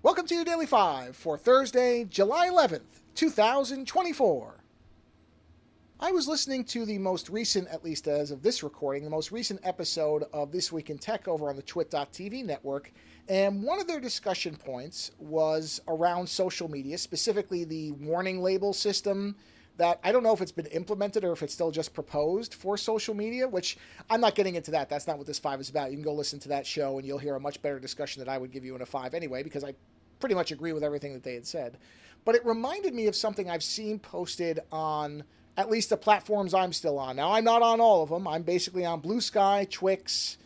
Welcome to your Daily 5 for Thursday, July 11th, 2024. I was listening to the most recent, at least as of this recording, the most recent episode of This Week in Tech over on the twit.tv network, and one of their discussion points was around social media, specifically the warning label system that I don't know if it's been implemented or if it's still just proposed for social media, which I'm not getting into that. That's not what this 5 is about. You can go listen to that show and you'll hear a much better discussion that I would give you in a 5 anyway, because I pretty much agree with everything that they had said. But it reminded me of something I've seen posted on at least the platforms I'm still on. Now, I'm not on all of them. I'm basically on Blue Sky, Twix,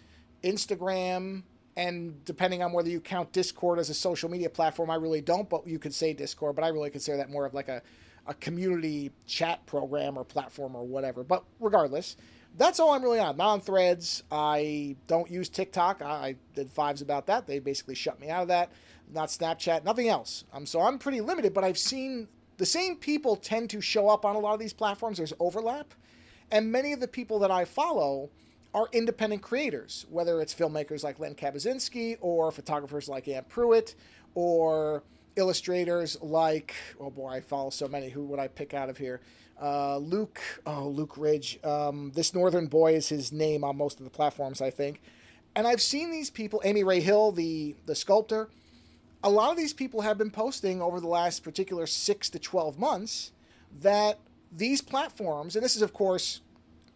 Instagram, and depending on whether you count Discord as a social media platform, I really don't, but you could say Discord, but I really consider that more of like a community chat program or platform or whatever. But regardless, that's all I'm really on. Not on Threads. I don't use TikTok. I did 5s about that. They basically shut me out of that. Not Snapchat, nothing else. So I'm pretty limited, but I've seen the same people tend to show up on a lot of these platforms. There's overlap. And many of the people that I follow are independent creators, whether it's filmmakers like Len Kabaczynski or photographers like Ann Pruitt or illustrators like, oh boy, I follow so many. Who would I pick out of here? Luke Ridge. This Northern Boy is his name on most of the platforms, I think. And I've seen these people, Amy Ray Hill, the sculptor. A lot of these people have been posting over the last particular 6 to 12 months that these platforms, and this is, of course,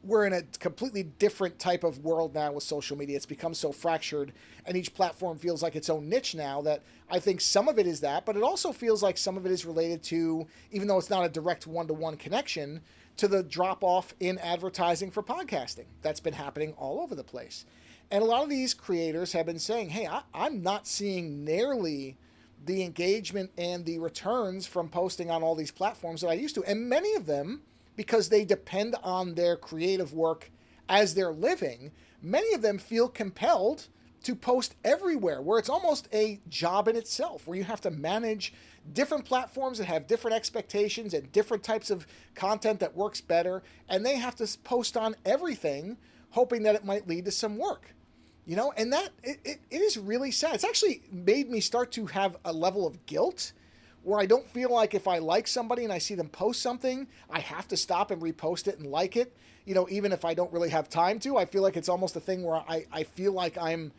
we're in a completely different type of world now with social media. It's become so fractured, and each platform feels like its own niche now that I think some of it is that, but it also feels like some of it is related to, even though it's not a direct one-to-one connection, to the drop-off in advertising for podcasting. That's been happening all over the place. And a lot of these creators have been saying, hey, I'm not seeing nearly the engagement and the returns from posting on all these platforms that I used to. And many of them, because they depend on their creative work as their living, many of them feel compelled to post everywhere, where it's almost a job in itself, where you have to manage different platforms that have different expectations and different types of content that works better, and they have to post on everything, hoping that it might lead to some work. You know, and that, it is really sad. It's actually made me start to have a level of guilt where I don't feel like if I like somebody and I see them post something, I have to stop and repost it and like it. You know, even if I don't really have time to, I feel like it's almost a thing where I feel like I'm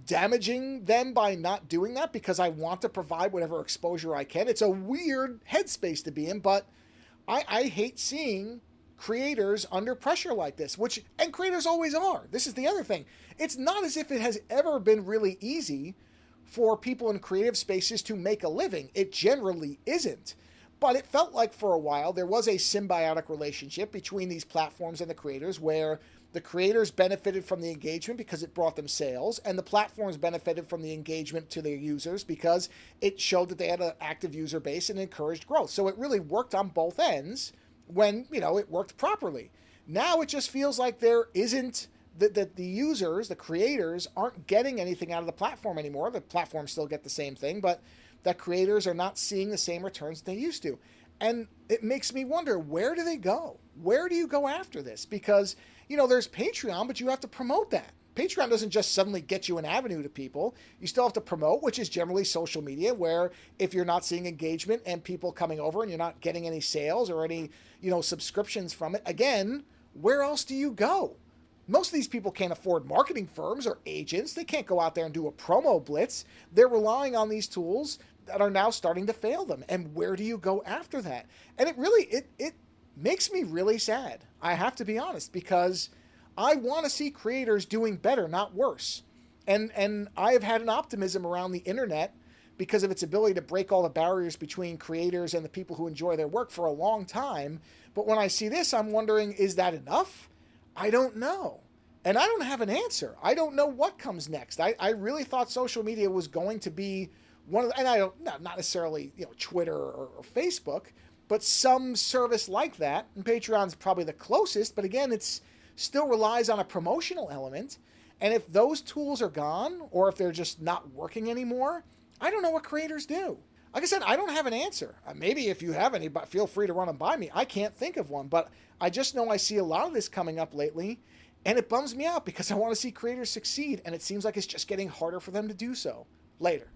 damaging them by not doing that because I want to provide whatever exposure I can. It's a weird headspace to be in, but I hate seeing creators under pressure like this, and creators always are. This is the other thing. It's not as if it has ever been really easy for people in creative spaces to make a living. It generally isn't. But it felt like for a while there was a symbiotic relationship between these platforms and the creators, where the creators benefited from the engagement because it brought them sales, and the platforms benefited from the engagement to their users because it showed that they had an active user base and encouraged growth. So it really worked on both ends when, it worked properly. Now it just feels like there isn't, that the users, the creators, aren't getting anything out of the platform anymore. The platforms still get the same thing, but that creators are not seeing the same returns they used to. And it makes me wonder, where do they go? Where do you go after this? Because, there's Patreon, but you have to promote that. Patreon doesn't just suddenly get you an avenue to people. You still have to promote, which is generally social media, where if you're not seeing engagement and people coming over and you're not getting any sales or any, subscriptions from it, again, where else do you go? Most of these people can't afford marketing firms or agents. They can't go out there and do a promo blitz. They're relying on these tools that are now starting to fail them. And where do you go after that? And it really, it makes me really sad. I have to be honest, because I want to see creators doing better, not worse. And I have had an optimism around the internet because of its ability to break all the barriers between creators and the people who enjoy their work for a long time. But when I see this, I'm wondering, is that enough? I don't know. And I don't have an answer. I don't know what comes next. I really thought social media was going to be one of the, and I don't, not necessarily, Twitter or Facebook, but some service like that. And Patreon's probably the closest, but again, it's still relies on a promotional element. And if those tools are gone, or if they're just not working anymore, I don't know what creators do. Like I said, I don't have an answer. Maybe if you have any, but feel free to run them by me. I can't think of one, but I just know I see a lot of this coming up lately, and it bums me out because I want to see creators succeed, and it seems like it's just getting harder for them to do so. Later.